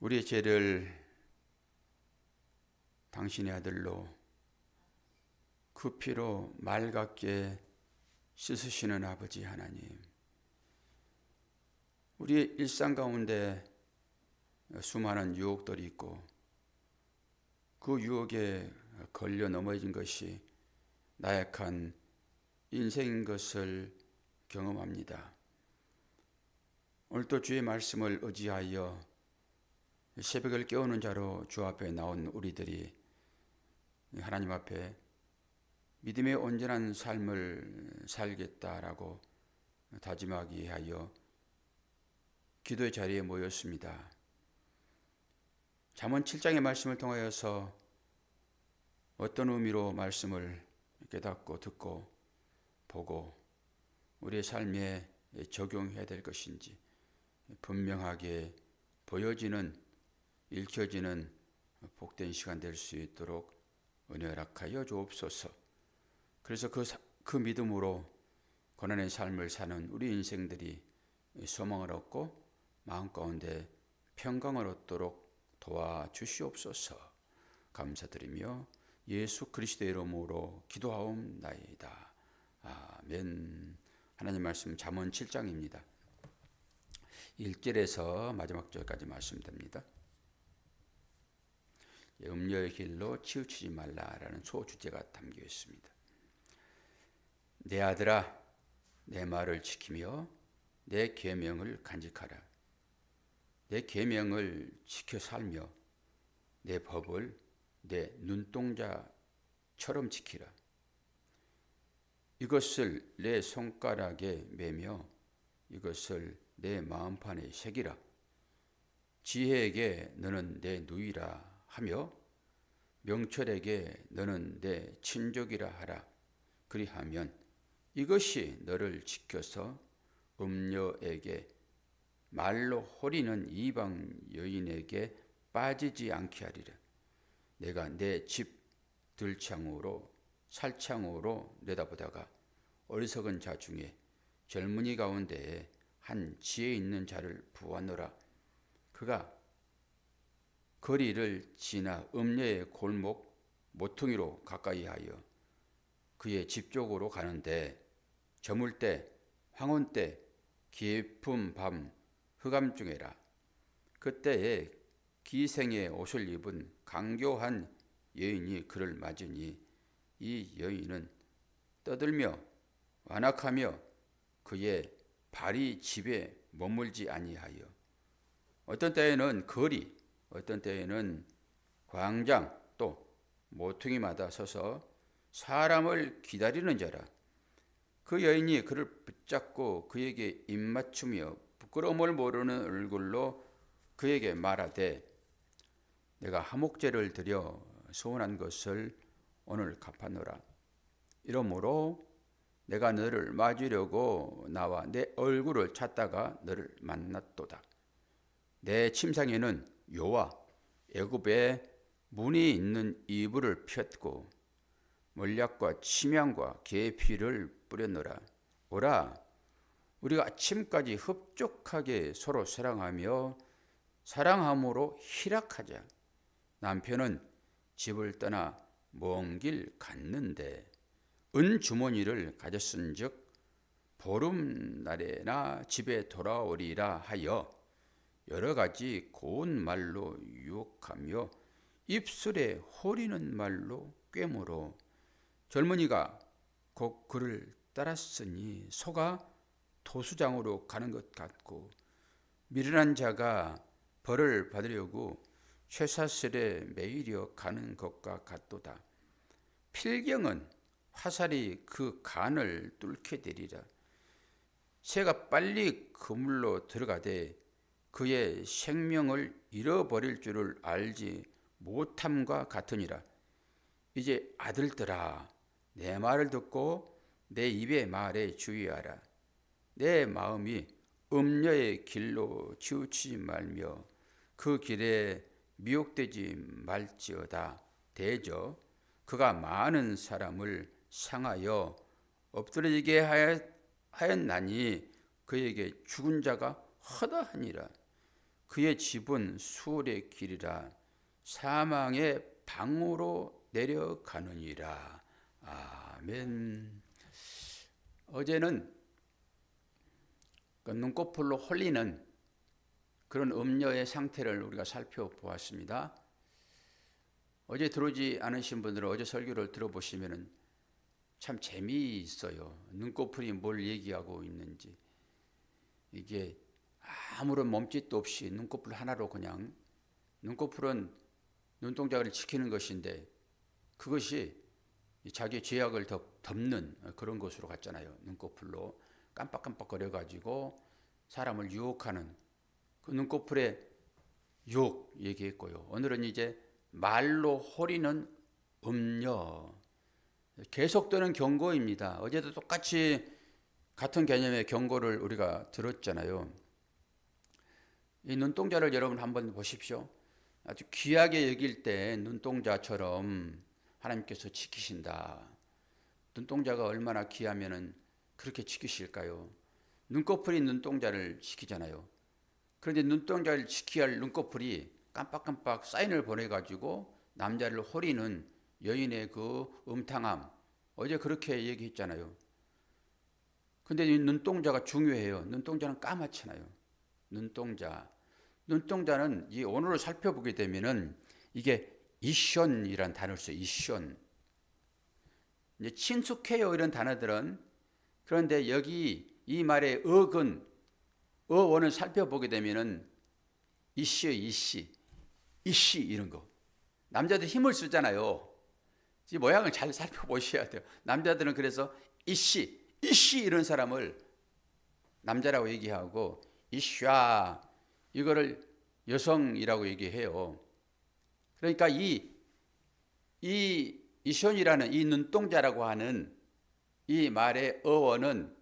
우리의 죄를 당신의 아들로 그 피로 맑게 씻으시는 아버지 하나님, 우리의 일상 가운데 수많은 유혹들이 있고 그 유혹에 걸려 넘어진 것이 나약한 인생인 것을 경험합니다. 오늘도 주의 말씀을 의지하여 새벽을 깨우는 자로 주 앞에 나온 우리들이 하나님 앞에 믿음의 온전한 삶을 살겠다라고 다짐하기 위하여 기도의 자리에 모였습니다. 잠언 7장의 말씀을 통하여서 어떤 의미로 말씀을 깨닫고 듣고 보고 우리의 삶에 적용해야 될 것인지 분명하게 보여지는, 읽혀지는 복된 시간 될 수 있도록 은혜 허락하여 주옵소서. 그래서 그 믿음으로 고난의 삶을 사는 우리 인생들이 소망을 얻고 마음 가운데 평강을 얻도록 도와주시옵소서. 감사드리며 예수 그리스도의 이름으로 기도하옵나이다. 아멘. 하나님 말씀 잠언 7장입니다. 1절에서 마지막 절까지 말씀됩니다. 음녀의 길로 치우치지 말라라는 소주제가 담겨 있습니다. 내 아들아, 내 말을 지키며 내 계명을 간직하라. 내 계명을 지켜 살며 내 법을 내 눈동자처럼 지키라. 이것을 내 손가락에 매며 이것을 내 마음판에 새기라. 지혜에게 너는 내 누이라 하며 명철에게 너는 내 친족이라 하라. 그리하면 이것이 너를 지켜서 음녀에게 말로 호리는 이방 여인에게 빠지지 않게 하리라. 내가 내 집 들창으로 살창으로 내다보다가 어리석은 자 중에 젊은이 가운데에 한 지혜 있는 자를 부하노라. 그가 거리를 지나 음녀의 골목 모퉁이로 가까이 하여 그의 집 쪽으로 가는데 저물 때 황혼 때 깊은 밤 흑암중에라. 그때에 기생의 옷을 입은 강교한 여인이 그를 맞으니 이 여인은 떠들며 완악하며 그의 발이 집에 머물지 아니하여 어떤 때에는 거리, 어떤 때에는 광장 또 모퉁이마다 서서 사람을 기다리는 자라. 그 여인이 그를 붙잡고 그에게 입맞추며 부끄러움을 모르는 얼굴로 그에게 말하되 내가 하목제를 드려 소원한 것을 오늘 갚았노라. 이러므로 내가 너를 맞으려고 나와 내 얼굴을 찾다가 너를 만났도다. 내 침상에는 요와 애굽의 문이 있는 이불을 폈고 몰약과 침향과 계피를 뿌렸노라. 오라, 우리가 아침까지 흡족하게 서로 사랑하며 사랑함으로 희락하자. 남편은 집을 떠나 먼 길 갔는데 은 주머니를 가졌은즉 보름날에나 집에 돌아오리라 하여 여러 가지 고운 말로 유혹하며 입술에 호리는 말로 꿰물어 젊은이가 곧 그를 따랐으니 소가 도수장으로 가는 것 같고 미련한 자가 벌을 받으려고 쇠사슬에 매이려 가는 것과 같도다. 필경은 화살이 그 간을 뚫게 되리라. 새가 빨리 그물로 들어가되 그의 생명을 잃어버릴 줄을 알지 못함과 같으니라. 이제 아들들아, 내 말을 듣고 내 입의 말에 주의하라. 내 마음이 음녀의 길로 치우치지 말며 그 길에 미혹되지 말지어다. 대저 그가 많은 사람을 상하여 엎드러지게 하였나니 그에게 죽은 자가 허다하니라. 그의 집은 수월의 길이라 사망의 방으로 내려가느니라. 아멘. 어제는 그 눈꺼풀로 홀리는 그런 음녀의 상태를 우리가 살펴보았습니다. 어제 들어오지 않으신 분들은 어제 설교를 들어보시면 참 재미있어요. 눈꺼풀이 뭘 얘기하고 있는지. 이게 아무런 몸짓도 없이 눈꺼풀 하나로 그냥, 눈꺼풀은 눈동자를 지키는 것인데 그것이 자기 죄악을 덮는 그런 것으로 갔잖아요. 눈꺼풀로 깜빡깜빡거려가지고 사람을 유혹하는 그 눈꺼풀의 유혹 얘기했고요. 오늘은 이제 말로 호리는 음녀, 계속되는 경고입니다. 어제도 똑같이 같은 개념의 경고를 우리가 들었잖아요. 이 눈동자를 여러분 한번 보십시오. 아주 귀하게 여길 때 눈동자처럼 하나님께서 지키신다. 눈동자가 얼마나 귀하면은 그렇게 지키실까요? 눈꺼풀이 눈동자를 지키잖아요. 그런데 눈동자를 지켜야 할 눈꺼풀이 깜빡깜빡 사인을 보내가지고 남자를 호리는 여인의 그 음탕함, 어제 그렇게 얘기했잖아요. 근데 이 눈동자가 중요해요. 눈동자는 까맣잖아요. 눈동자는 이 언어를 살펴보게 되면은 이게 이션이란 단어를 써요. 이션. 이제 친숙해요 이런 단어들은. 그런데 여기 이 말의 어원을 살펴보게 되면은 이씨 이런 거. 남자들 힘을 쓰잖아요. 이 모양을 잘 살펴보셔야 돼요. 남자들은 그래서 이씨 이런 사람을 남자라고 얘기하고 이샤 이거를 여성이라고 얘기해요. 그러니까 이 이션이라는 이 눈동자라고 하는 이 말의 어원은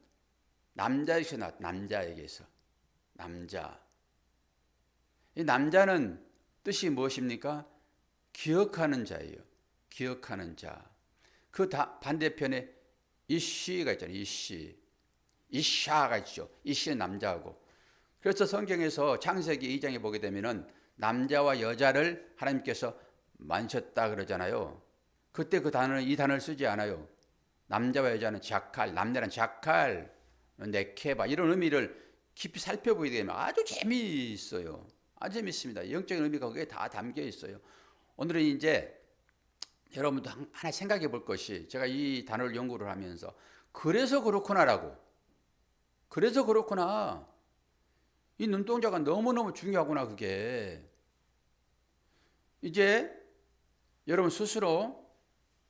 남자에게서 나왔다. 남자에게서. 남자. 이 남자는 뜻이 무엇입니까? 기억하는 자예요. 기억하는 자. 그 반대편에 이씨가 있잖아요. 이샤가 있죠. 이씨는 남자하고. 그래서 성경에서 창세기 2장에 보게 되면은 남자와 여자를 하나님께서 만셨다 그러잖아요. 그때 이 단어를 쓰지 않아요. 남자와 여자는 자칼, 남자는 자칼, 네케바 이런 의미를 깊이 살펴보게 되면 아주 재미있어요. 아주 재밌습니다. 영적인 의미가 거기에 다 담겨 있어요. 오늘은 이제 여러분도 하나 생각해 볼 것이, 제가 이 단어를 연구를 하면서 그래서 그렇구나라고. 그래서 그렇구나. 이 눈동자가 너무너무 중요하구나 그게. 이제 여러분 스스로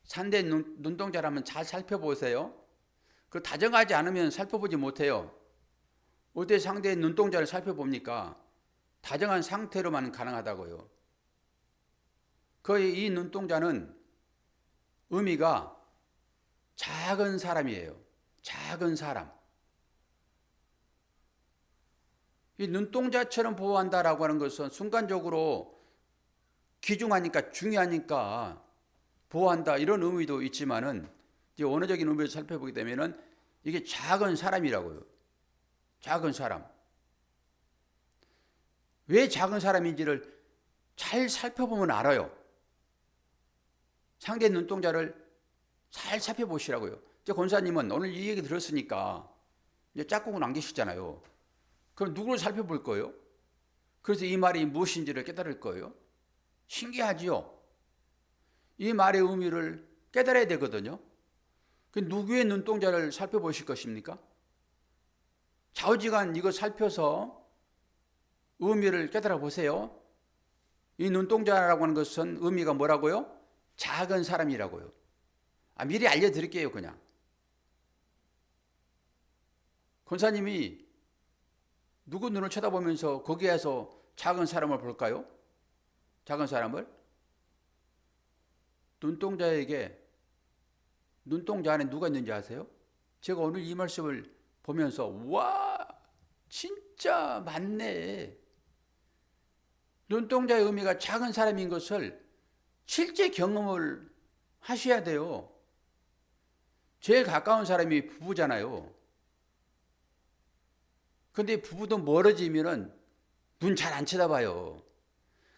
상대 눈동자를 한번 잘 살펴보세요. 그 다정하지 않으면 살펴보지 못해요. 어떻게 상대의 눈동자를 살펴봅니까? 다정한 상태로만 가능하다고요. 거의 이 눈동자는 의미가 작은 사람이에요. 작은 사람. 이 눈동자처럼 보호한다라고 하는 것은 순간적으로 귀중하니까 중요하니까 보호한다 이런 의미도 있지만은 이제 원어적인 의미를 살펴보게 되면은 이게 작은 사람이라고요. 작은 사람. 왜 작은 사람인지를 잘 살펴보면 알아요. 상대 눈동자를 잘 살펴보시라고요. 이제 권사님은 오늘 이 얘기 들었으니까 이제 짝꿍은 안 계시잖아요. 그럼 누구를 살펴볼 거예요? 그래서 이 말이 무엇인지를 깨달을 거예요. 신기하지요? 이 말의 의미를 깨달아야 되거든요. 그 누구의 눈동자를 살펴보실 것입니까? 좌우지간 이거 살펴서 의미를 깨달아 보세요. 이 눈동자라고 하는 것은 의미가 뭐라고요? 작은 사람이라고요. 미리 알려드릴게요 그냥. 권사님이 누구 눈을 쳐다보면서 거기에서 작은 사람을 볼까요? 작은 사람을? 눈동자 안에 누가 있는지 아세요? 제가 오늘 이 말씀을 보면서 와 진짜 맞네. 눈동자의 의미가 작은 사람인 것을 실제 경험을 하셔야 돼요. 제일 가까운 사람이 부부잖아요. 근데 부부도 멀어지면은 눈 잘 안 쳐다봐요.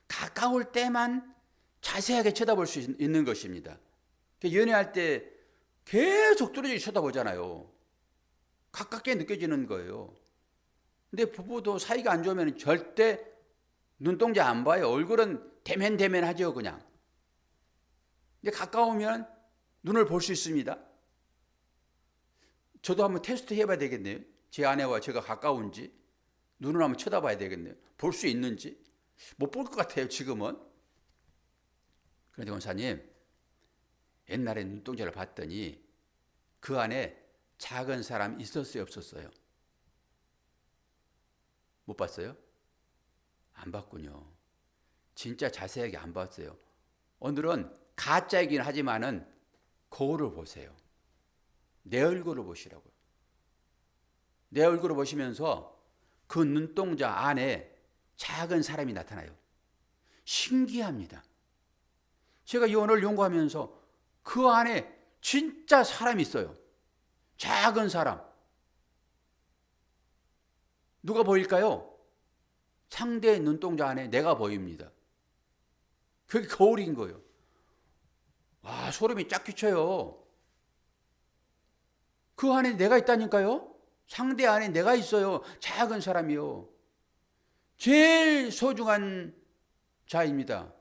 가까울 때만 자세하게 쳐다볼 수 있는 것입니다. 연애할 때 계속 뚫어지게 쳐다보잖아요. 가깝게 느껴지는 거예요. 근데 부부도 사이가 안 좋으면 절대 눈동자 안 봐요. 얼굴은 대면대면하죠, 그냥. 근데 가까우면 눈을 볼 수 있습니다. 저도 한번 테스트 해봐야 되겠네요. 제 아내와 제가 가까운지 눈을 한번 쳐다봐야 되겠네요. 볼 수 있는지. 못 볼 것 같아요, 지금은. 그런데 원사님, 옛날에 눈동자를 봤더니 그 안에 작은 사람 있었어요, 없었어요? 못 봤어요? 안 봤군요. 진짜 자세하게 안 봤어요. 오늘은 가짜이긴 하지만은 거울을 보세요. 내 얼굴을 보시라고요. 내 얼굴을 보시면서 그 눈동자 안에 작은 사람이 나타나요. 신기합니다. 제가 오늘 연구하면서 그 안에 진짜 사람이 있어요. 작은 사람. 누가 보일까요? 상대의 눈동자 안에 내가 보입니다. 그게 거울인 거예요. 와, 소름이 쫙 끼쳐요. 그 안에 내가 있다니까요. 상대 안에 내가 있어요. 작은 사람이요. 제일 소중한 자입니다.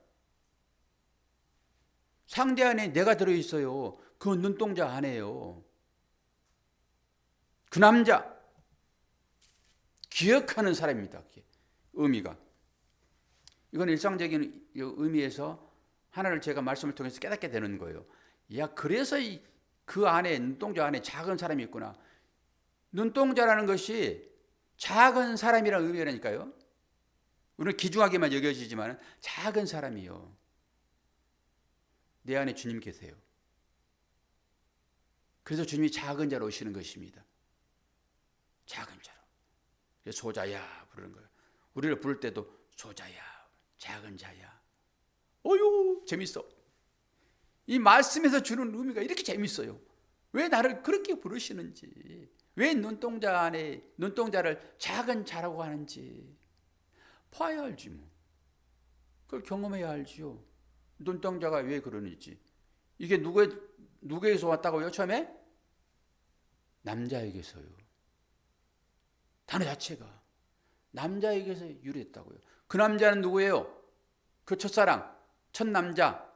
상대 안에 내가 들어있어요. 그 눈동자 안에요. 그 남자 기억하는 사람입니다. 의미가. 이건 일상적인 의미에서 하나를 제가 말씀을 통해서 깨닫게 되는 거예요. 야, 그래서 그 안에 눈동자 안에 작은 사람이 있구나. 눈동자라는 것이 작은 사람이라는 의미라니까요. 우리는 귀중하게만 여겨지지만 작은 사람이요. 내 안에 주님 계세요. 그래서 주님이 작은 자로 오시는 것입니다. 작은 자로. 그래서 소자야 부르는 거예요. 우리를 부를 때도 소자야, 작은 자야. 어유, 재밌어. 이 말씀에서 주는 의미가 이렇게 재밌어요. 왜 나를 그렇게 부르시는지, 왜 눈동자 안에 눈동자를 작은 자라고 하는지 봐야 알지 뭐. 그걸 경험해야 알지요. 눈동자가 왜 그러는지. 이게 누구에게서 왔다고요? 처음에 남자에게서요. 단어 자체가 남자에게서 유래했다고요. 그 남자는 누구예요? 그 첫사랑, 첫 남자,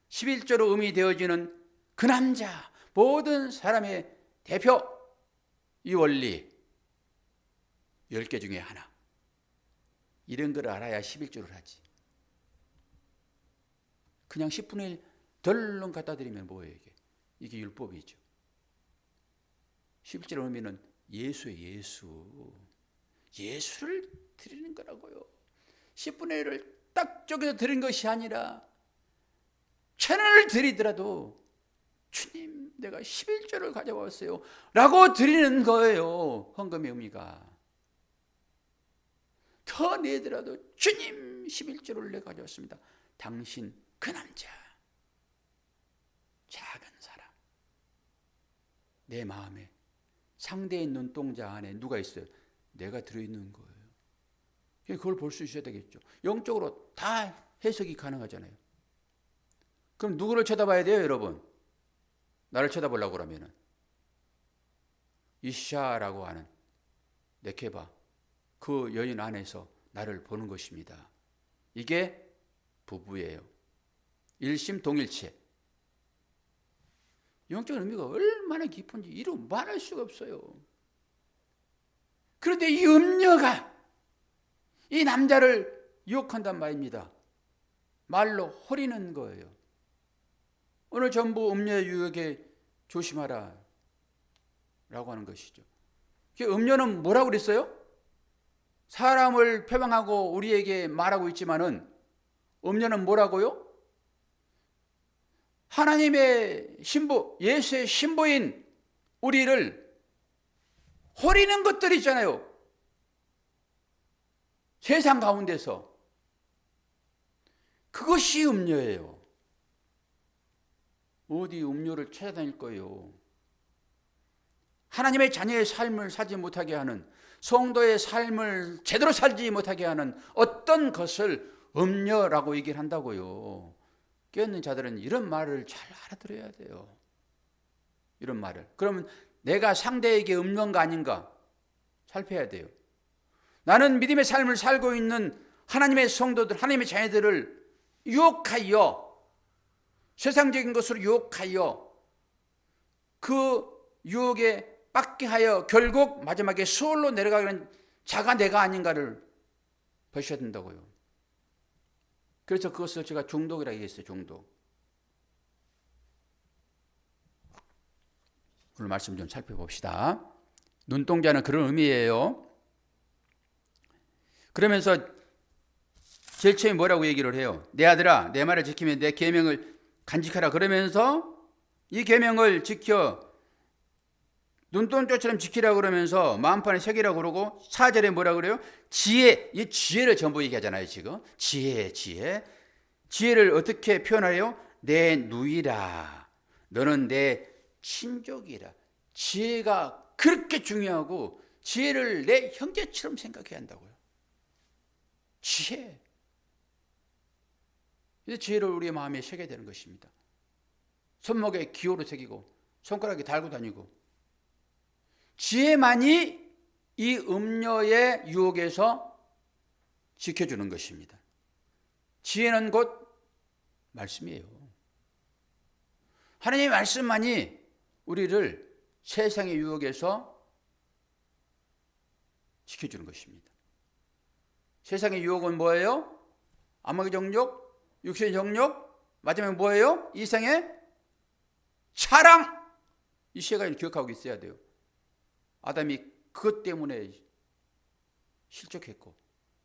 11조로 의미되어지는 그 남자, 모든 사람의 대표. 이 원리 10개 중에 하나. 이런 걸 알아야 11조를 하지. 그냥 10분의 1 덜렁 갖다 드리면 뭐예요 이게? 이게 율법이죠. 11조의 의미는 예수의 예수. 예수를 드리는 거라고요. 10분의 1을 딱 쪼개서 드린 것이 아니라 1000원을 드리더라도 주님 내가 11조를 가져왔어요 라고 드리는 거예요. 헌금의 의미가. 더 내더라도 주님 11조를 내가 가져왔습니다. 당신 그 남자, 작은 사람, 내 마음에 상대의 눈동자 안에 누가 있어요? 내가 들어있는 거예요. 그걸 볼 수 있어야 되겠죠. 영적으로 다 해석이 가능하잖아요. 그럼 누구를 쳐다봐야 돼요, 여러분? 나를 쳐다보려고 그러면은 이샤라고 하는 네케바, 그 여인 안에서 나를 보는 것입니다. 이게 부부예요. 일심동일체. 영적인 의미가 얼마나 깊은지 이루 말할 수가 없어요. 그런데 이 음녀가 이 남자를 유혹한단 말입니다. 말로 호리는 거예요. 오늘 전부 음녀의 유혹에 조심하라 라고 하는 것이죠. 음녀는 뭐라고 그랬어요? 사람을 표방하고 우리에게 말하고 있지만은 음녀는 뭐라고요? 하나님의 신부, 예수의 신부인 우리를 호리는 것들 있잖아요. 세상 가운데서. 그것이 음녀예요. 어디 음녀를 찾아다닐 거예요. 하나님의 자녀의 삶을 사지 못하게 하는, 성도의 삶을 제대로 살지 못하게 하는 어떤 것을 음녀라고 얘기를 한다고요. 깨어있는 자들은 이런 말을 잘 알아들어야 돼요. 이런 말을. 그러면 내가 상대에게 음녀인가 아닌가 살펴야 돼요. 나는 믿음의 삶을 살고 있는 하나님의 성도들, 하나님의 자녀들을 유혹하여, 세상적인 것으로 유혹하여, 그 유혹에 빠게 하여 결국 마지막에 수월로 내려가는 자가 내가 아닌가를 보셔야 된다고요. 그래서 그것을 제가 중독이라고 얘기했어요. 중독. 오늘 말씀 좀 살펴봅시다. 눈동자는 그런 의미예요. 그러면서 제일 처음에 뭐라고 얘기를 해요? 내 아들아, 내 말을 지키면 내 계명을 간직하라. 그러면서 이 계명을 지켜 눈동자처럼 지키라 그러면서 마음판에 새기라 그러고 4절에 뭐라 그래요? 지혜, 이 지혜를 전부 얘기하잖아요. 지금 지혜를 어떻게 표현하래요? 내 누이라, 너는 내 친족이라. 지혜가 그렇게 중요하고 지혜를 내 형제처럼 생각해야 한다고요. 지혜. 이 지혜를 우리의 마음에 새겨야 되는 것입니다. 손목에 기호로 새기고 손가락에 달고 다니고, 지혜만이 이 음녀의 유혹에서 지켜주는 것입니다. 지혜는 곧 말씀이에요. 하나님의 말씀만이 우리를 세상의 유혹에서 지켜주는 것입니다. 세상의 유혹은 뭐예요? 암흑의 정욕, 육신의 정욕, 마지막에 뭐예요? 이생의 사랑. 이 세 가지를 기억하고 있어야 돼요. 아담이 그것 때문에 실족했고,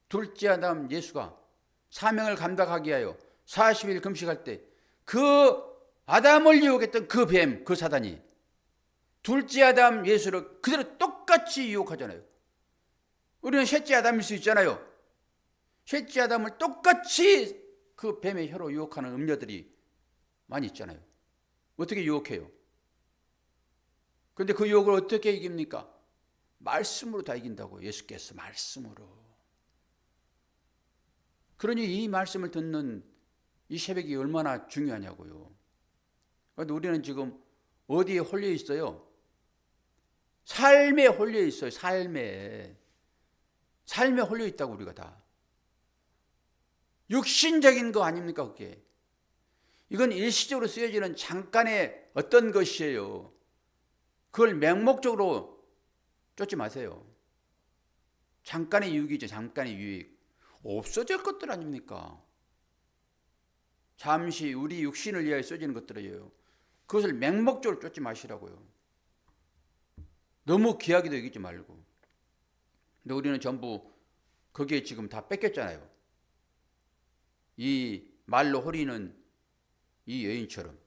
둘째 아담 예수가 사명을 감당하기 위하여 40일 금식할 때 그 아담을 유혹했던 그 뱀, 그 사단이 둘째 아담 예수를 그대로 똑같이 유혹하잖아요. 우리는 셋째 아담일 수 있잖아요. 셋째 아담을 똑같이 그 뱀의 혀로 유혹하는 음녀들이 많이 있잖아요. 어떻게 유혹해요? 그런데 그 유혹을 어떻게 이깁니까? 말씀으로 다 이긴다고. 예수께서 말씀으로. 그러니 이 말씀을 듣는 이 새벽이 얼마나 중요하냐고요. 그런데 우리는 지금 어디에 홀려 있어요? 삶에 홀려 있어요. 삶에 홀려 있다고. 우리가 다 육신적인 거 아닙니까? 그게 이건 일시적으로 쓰여지는 잠깐의 어떤 것이에요. 그걸 맹목적으로 쫓지 마세요. 잠깐의 유익이죠. 잠깐의 유익. 없어질 것들 아닙니까? 잠시 우리 육신을 위하여 써지는 것들이에요. 그것을 맹목적으로 쫓지 마시라고요. 너무 귀하게도 여기지 말고. 근데 우리는 전부 거기에 지금 다 뺏겼잖아요. 이 말로 호리는 이 여인처럼.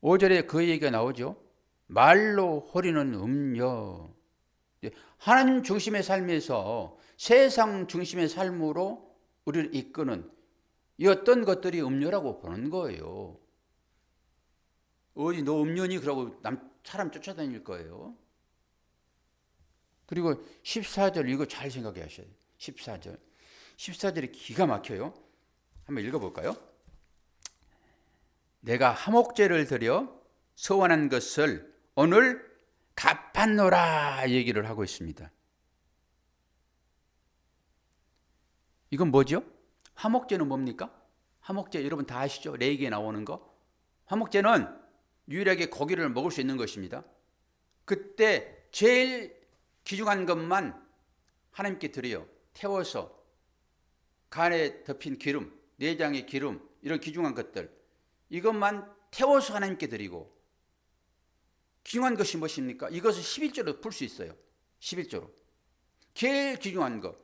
5절에 그 얘기가 나오죠. 말로 호리는 음녀. 하나님 중심의 삶에서 세상 중심의 삶으로 우리를 이끄는 이 어떤 것들이 음녀라고 보는 거예요. 어디 너 음녀니? 그러고 사람 쫓아다닐 거예요. 그리고 14절 이거 잘 생각해 하셔야 돼요. 14절이 기가 막혀요. 한번 읽어볼까요? 내가 화목제를 드려 서원한 것을 오늘 갚았노라 얘기를 하고 있습니다. 이건 뭐죠? 화목제는 뭡니까? 화목제 여러분 다 아시죠? 레이기에 나오는 거. 화목제는 유일하게 고기를 먹을 수 있는 것입니다. 그때 제일 귀중한 것만 하나님께 드려요. 태워서 간에 덮인 기름, 내장의 기름, 이런 귀중한 것들, 이것만 태워서 하나님께 드리고, 귀중한 것이 무엇입니까? 이것을 11조로 풀 수 있어요. 11조로. 제일 귀중한 것.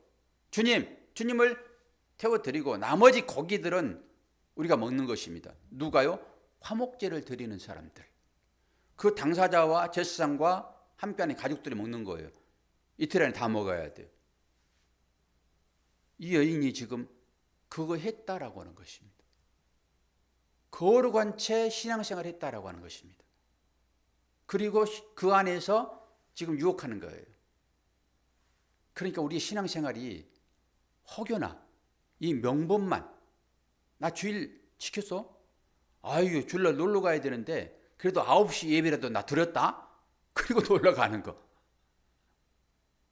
주님을 태워드리고 나머지 고기들은 우리가 먹는 것입니다. 누가요? 화목제를 드리는 사람들. 그 당사자와 제사장과 함께하는 가족들이 먹는 거예요. 이틀 안에 다 먹어야 돼요. 이 여인이 지금 그거 했다라고 하는 것입니다. 거룩한 채 신앙생활을 했다라고 하는 것입니다. 그리고 그 안에서 지금 유혹하는 거예요. 그러니까 우리 신앙생활이 혹여나 이 명분만, 나 주일 지켰어? 아유, 주일날 놀러 가야 되는데 그래도 9시 예배라도 나 드렸다? 그리고 놀러 가는 거.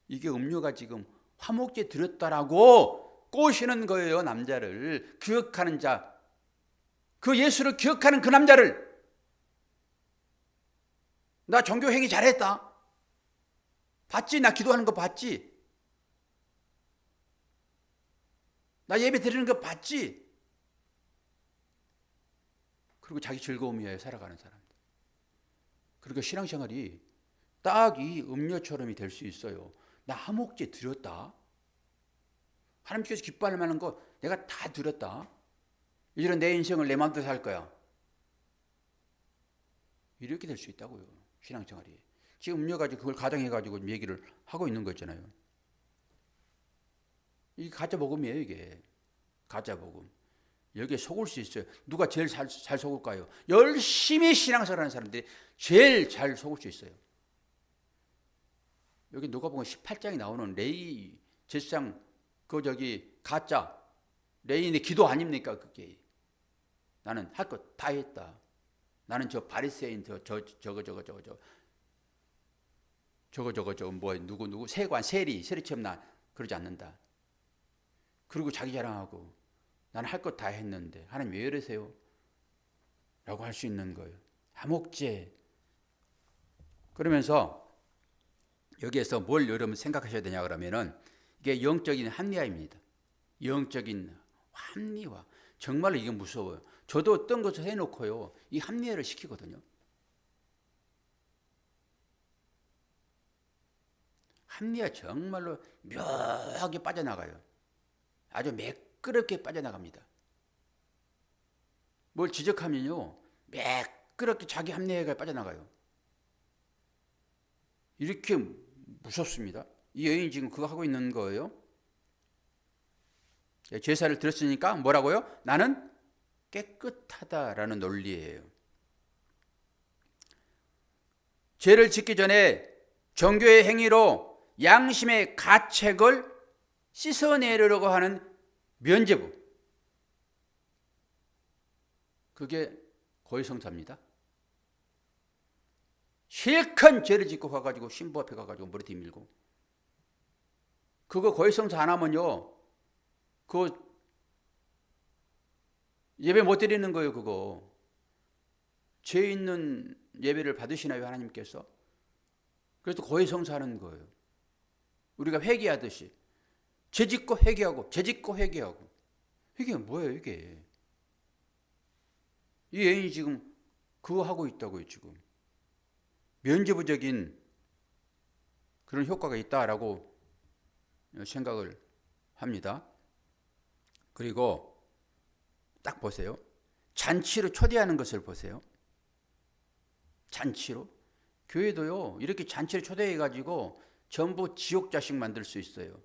이게 음료가 지금 화목제 드렸다라고 꼬시는 거예요. 남자를 기억하는 자, 그 예수를 기억하는 그 남자를, 나 종교 행위 잘했다, 봤지? 나 기도하는 거 봤지? 나 예배 드리는 거 봤지? 그리고 자기 즐거움이에요, 살아가는 사람들. 그리고 신앙생활이 딱 이 음료처럼이 될 수 있어요. 나 화목제 드렸다, 하나님께서 기뻐할 만한 거 내가 다 드렸다, 이제는 내 인생을 내 마음대로 살 거야, 이렇게 될 수 있다고요. 신앙생활이 지금 음료 가지고 그걸 가정해가지고 얘기를 하고 있는 거 있잖아요. 이게 가짜 복음이에요. 이게 가짜 복음. 여기에 속을 수 있어요. 누가 제일 잘 속을까요? 열심히 신앙생활하는 사람들이 제일 잘 속을 수 있어요. 여기 누가복음 18장에 나오는 레위 제사장 가짜 레인의 기도 아닙니까? 그게 나는 할 것 다 했다, 나는 저 바리새인 저거 뭐 누구 세관 세리처럼 나 그러지 않는다. 그리고 자기 자랑하고 나는 할 것 다 했는데 하나님 왜 이러세요? 라고 할 수 있는 거예요. 화목제. 그러면서 여기에서 뭘 여러분 생각하셔야 되냐 그러면은 이게 영적인 합리화입니다. 영적인 합리화. 정말로 이게 무서워요. 저도 어떤 것을 해놓고요, 이 합리화를 시키거든요. 합리화 정말로 묘하게 빠져나가요. 아주 매끄럽게 빠져나갑니다. 뭘 지적하면요, 매끄럽게 자기 합리화가 빠져나가요. 이렇게 무섭습니다. 이 여인이 지금 그거 하고 있는 거예요. 제사를 드렸으니까 뭐라고요? 나는 깨끗하다라는 논리예요. 죄를 짓기 전에 종교의 행위로 양심의 가책을 씻어내려고 하는 면죄부, 그게 고해성사입니다. 실컷 죄를 짓고 가가지고 신부 앞에 가가지고 머리띠 밀고, 그거 고해성사 안 하면요, 그 예배 못 드리는 거예요. 그거 죄 있는 예배를 받으시나요, 하나님께서? 그래서 고해성사하는 거예요. 우리가 회개하듯이 죄 짓고 회개하고, 죄 짓고 회개하고. 이게 뭐예요, 이게? 이 여인이 지금 그거 하고 있다고요. 지금 면죄부적인 그런 효과가 있다라고 생각을 합니다. 그리고 딱 보세요. 잔치로 초대하는 것을 보세요. 잔치로. 교회도요, 이렇게 잔치를 초대해가지고 전부 지옥 자식 만들 수 있어요.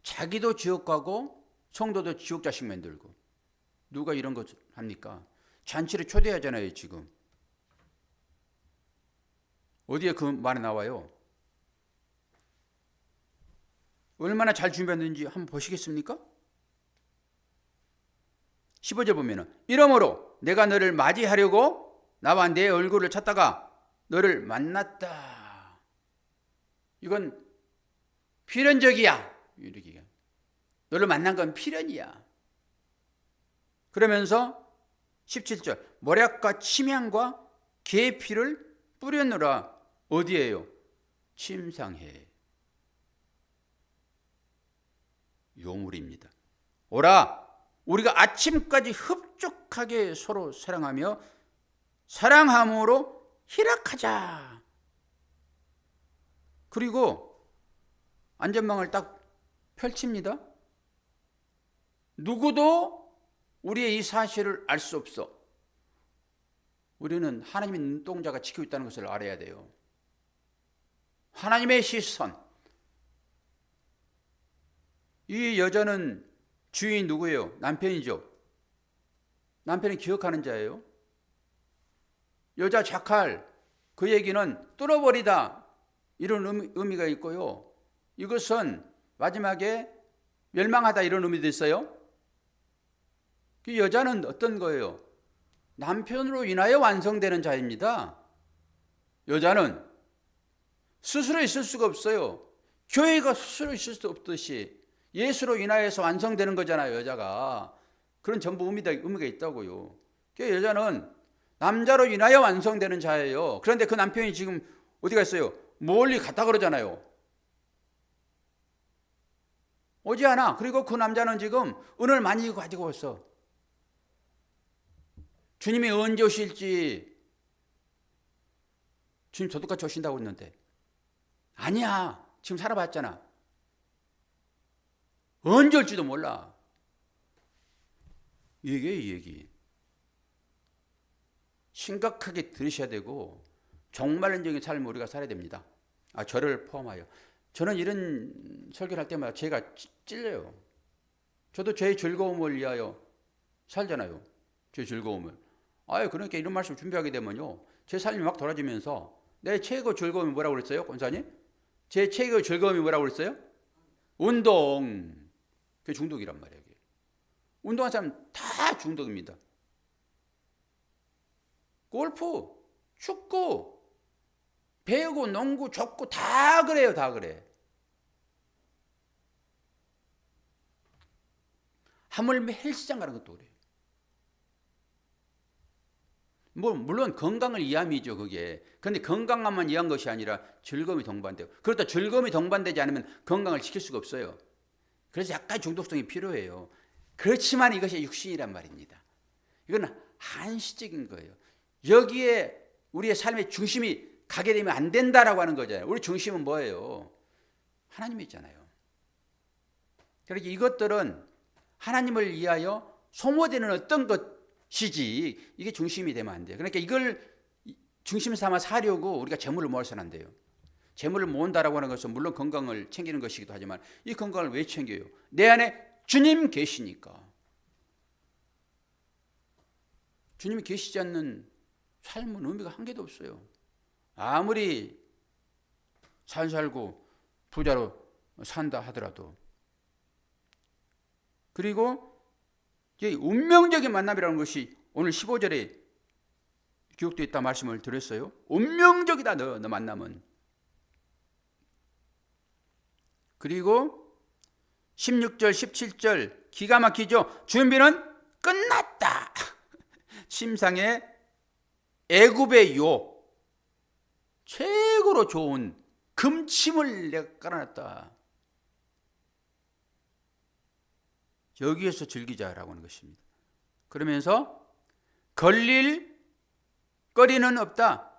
자기도 지옥 가고 성도도 지옥 자식 만들고. 누가 이런 거 합니까? 잔치를 초대하잖아요. 지금 어디에 그 말이 나와요? 얼마나 잘 준비했는지 한번 보시겠습니까? 15절 보면은, 이러므로 내가 너를 맞이하려고 나와 내 얼굴을 찾다가 너를 만났다. 이건 필연적이야. 이렇게 너를 만난 건 필연이야. 그러면서 17절, 모략과 침향과 계피를 뿌렸노라. 어디에요? 침상에. 요물입니다. 오라, 우리가 아침까지 흡족하게 서로 사랑하며 사랑함으로 희락하자. 그리고 안전망을 딱 펼칩니다. 누구도 우리의 이 사실을 알 수 없어. 우리는 하나님의 눈동자가 지키고 있다는 것을 알아야 돼요. 하나님의 시선. 이 여자는 주인이 누구예요? 남편이죠. 남편이 기억하는 자예요. 여자 자칼, 그 얘기는 뚫어버리다. 이런 의미가 있고요. 이것은 마지막에 멸망하다 이런 의미도 있어요. 그 여자는 어떤 거예요? 남편으로 인하여 완성되는 자입니다. 여자는 스스로 있을 수가 없어요. 교회가 스스로 있을 수 없듯이 예수로 인하여서 완성되는 거잖아요. 여자가. 그런 전부 의미가 있다고요. 그 여자는 남자로 인하여 완성되는 자예요. 그런데 그 남편이 지금 어디 갔어요? 멀리 갔다 그러잖아요. 오지 않아. 그리고 그 남자는 지금 은을 많이 가지고 왔어. 주님이 언제 오실지 주님 저도같이 오신다고 했는데 아니야. 지금 살아봤잖아. 언제 올지도 몰라. 이게 이 얘기. 심각하게 들으셔야 되고 종말론적인 삶을 우리가 살아야 됩니다. 저를 포함하여. 저는 이런 설교를 할 때마다 제가 찔려요. 저도 제 즐거움을 위하여 살잖아요. 제 즐거움을. 그러니까 이런 말씀 준비하게 되면요. 제 삶이 막 돌아지면서 내 최고 즐거움이 뭐라고 그랬어요? 권사님? 제 최고 즐거움이 뭐라고 그랬어요? 운동. 그게 중독이란 말이에요. 운동한 사람 다 중독입니다. 골프, 축구, 배구, 농구, 족구 다 그래요. 다 그래. 하물며 헬스장 가는 것도 그래요. 물론 건강을 위함이죠, 그게. 그런데 건강만 위한 것이 아니라 즐거움이 동반돼요. 그렇다 즐거움이 동반되지 않으면 건강을 지킬 수가 없어요. 그래서 약간 중독성이 필요해요. 그렇지만 이것이 육신이란 말입니다. 이건 한시적인 거예요. 여기에 우리의 삶의 중심이 가게 되면 안 된다라고 하는 거잖아요. 우리 중심은 뭐예요? 하나님이잖아요. 그러니까 이것들은 하나님을 위하여 소모되는 어떤 것이지 이게 중심이 되면 안 돼요. 그러니까 이걸 중심 삼아 사려고 우리가 재물을 모아서는 안 돼요. 재물을 모은다라고 하는 것은 물론 건강을 챙기는 것이기도 하지만 이 건강을 왜 챙겨요? 내 안에 주님 계시니까. 주님이 계시지 않는 삶은 의미가 한 개도 없어요. 아무리 잘 살고 부자로 산다 하더라도. 그리고 이 운명적인 만남이라는 것이 오늘 15절에 기록되어 있다 말씀을 드렸어요. 운명적이다 너 만남은. 그리고 16절 17절 기가 막히죠. 준비는 끝났다. 심상의 애굽의 요 최고로 좋은 금침을 내가 깔아놨다. 여기에서 즐기자라고 하는 것입니다. 그러면서 걸릴 거리는 없다.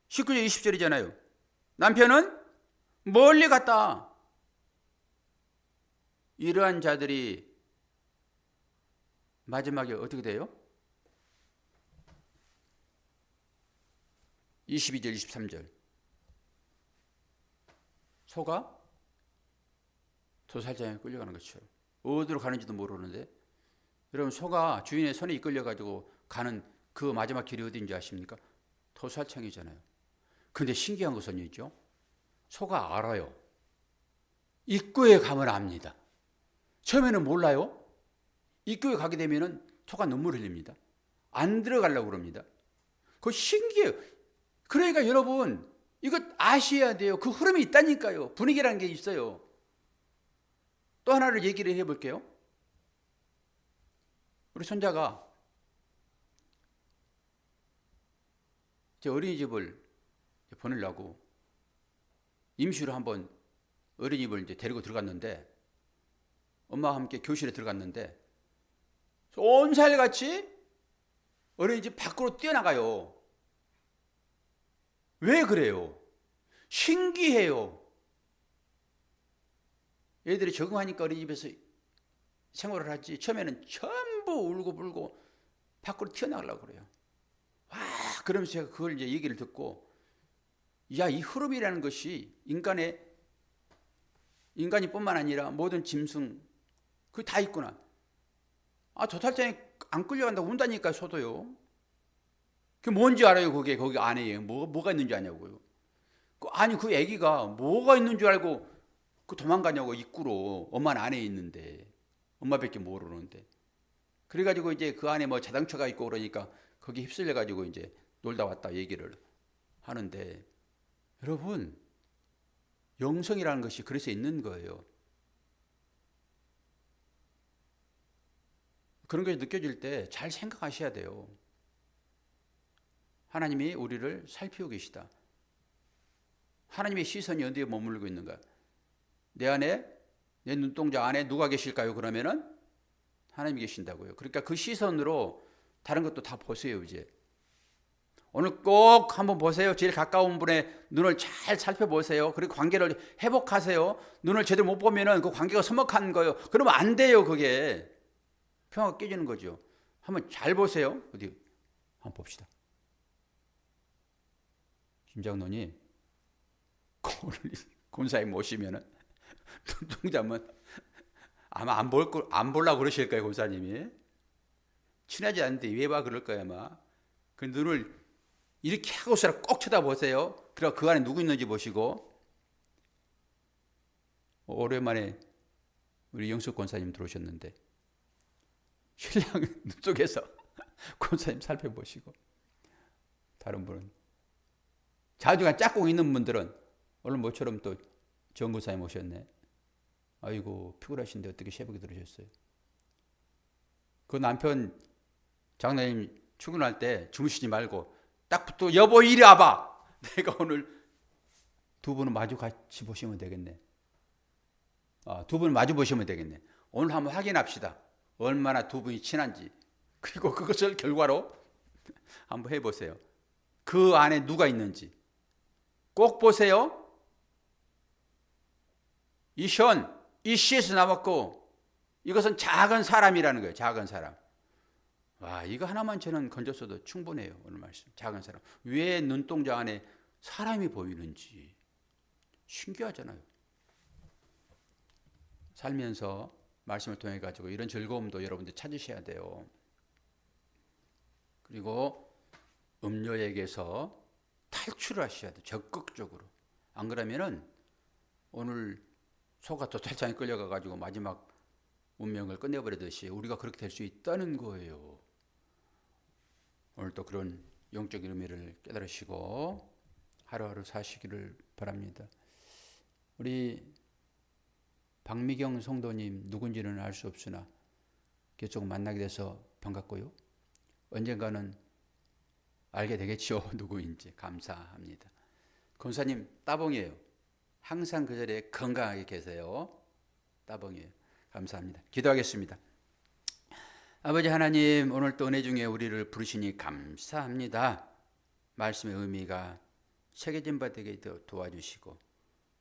19절 20절이잖아요. 남편은 멀리 갔다. 이러한 자들이 마지막에 어떻게 돼요? 22절 23절 소가 도살장에 끌려가는 것처럼 어디로 가는지도 모르는데 여러분 소가 주인의 손에 이끌려가지고 가는 그 마지막 길이 어디인지 아십니까? 도살장이잖아요. 근데 신기한 것은 있죠. 소가 알아요. 입구에 가면 압니다. 처음에는 몰라요. 입구에 가게 되면 소가 눈물을 흘립니다. 안 들어가려고 그럽니다. 그거 신기해요. 그러니까 여러분 이거 아셔야 돼요. 그 흐름이 있다니까요. 분위기라는 게 있어요. 또 하나를 얘기를 해볼게요. 우리 손자가 제 어린이집을 보내려고 임시로 한번 어린이집을 이제 데리고 들어갔는데 엄마와 함께 교실에 들어갔는데 온살같이 어린이집 밖으로 뛰어나가요. 왜 그래요? 신기해요. 애들이 적응하니까 어린이집에서 생활을 하지 처음에는 전부 울고 불고 밖으로 튀어나가려고 그래요. 와, 그러면서 제가 그걸 이제 얘기를 듣고 야, 이 흐름이라는 것이 인간이뿐만 아니라 모든 짐승 그게 다 있구나. 도살장에 안 끌려간다고 운다니까 소도요. 그게 뭔지 알아요. 그게 거기 안에 뭐가 있는지 아냐고요. 아니 그 아기가 뭐가 있는 줄 알고 그 도망가냐고 입구로. 엄마는 안에 있는데 엄마밖에 모르는데. 그래가지고 이제 그 안에 뭐 자동차가 있고 그러니까 거기 휩쓸려가지고 이제 놀다 왔다 얘기를 하는데, 여러분 영성이라는 것이 그래서 있는 거예요. 그런 것이 느껴질 때 잘 생각하셔야 돼요. 하나님이 우리를 살피고 계시다. 하나님의 시선이 어디에 머물고 있는가? 내 안에, 내 눈동자 안에 누가 계실까요? 그러면은 하나님이 계신다고요. 그러니까 그 시선으로 다른 것도 다 보세요. 이제 오늘 꼭 한번 보세요. 제일 가까운 분의 눈을 잘 살펴보세요. 그리고 관계를 회복하세요. 눈을 제대로 못 보면은 그 관계가 서먹한 거예요. 그러면 안 돼요. 그게 평화가 깨지는 거죠. 한번 잘 보세요. 어디 한번 봅시다. 김장로님 오늘 권사님 모시면은 눈동자면 아마 안 보려고 그러실 거예요. 권사님이 친하지 않는데 왜 봐 그럴 거야 아마. 그 눈을 이렇게 하고서라 꼭 쳐다보세요. 그리고 그 안에 누구 있는지 보시고. 오랜만에 우리 영숙 권사님 들어오셨는데 신랑 눈 속에서 권사님 살펴보시고, 다른 분은 자주간 짝꿍 있는 분들은 오늘 모처럼 또 정 권사님 오셨네. 아이고 피곤하신데 어떻게 새벽에 들으셨어요? 그 남편 장로님 출근할 때 주무시지 말고 딱 붙어 여보 이리 와봐. 내가 오늘 두 분은 마주 같이 보시면 되겠네. 두 분 마주 보시면 되겠네. 오늘 한번 확인합시다. 얼마나 두 분이 친한지. 그리고 그것을 결과로 한번 해보세요. 그 안에 누가 있는지 꼭 보세요. 이 시에서 나왔고 이것은 작은 사람이라는 거예요. 작은 사람. 와, 이거 하나만 저는 건졌어도 충분해요. 오늘 말씀. 작은 사람. 왜 눈동자 안에 사람이 보이는지 신기하잖아요. 살면서 말씀을 통해 가지고 이런 즐거움도 여러분들 찾으셔야 돼요. 그리고 음료에게서 탈출을 하셔야 돼요. 적극적으로. 안 그러면은 오늘 소가 도탈장에 끌려가 가지고 마지막 운명을 끝내버리듯이 우리가 그렇게 될 수 있다는 거예요. 오늘도 그런 영적인 의미를 깨달으시고 하루하루 사시기를 바랍니다. 우리 박미경 성도님 누군지는 알 수 없으나 조금 만나게 돼서 반갑고요. 언젠가는 알게 되겠죠. 누구인지. 감사합니다. 권사님 따봉이에요. 항상 그 자리에 건강하게 계세요. 따봉이에요. 감사합니다. 기도하겠습니다. 아버지 하나님, 오늘 또 은혜 중에 우리를 부르시니 감사합니다. 말씀의 의미가 새겨진 바 되게 도와주시고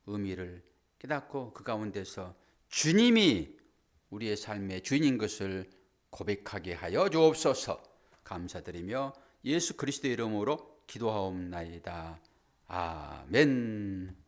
의미를 깨닫고 그 가운데서 주님이 우리의 삶의 주인인 것을 고백하게 하여 주옵소서. 감사드리며 예수 그리스도의 이름으로 기도하옵나이다. 아멘.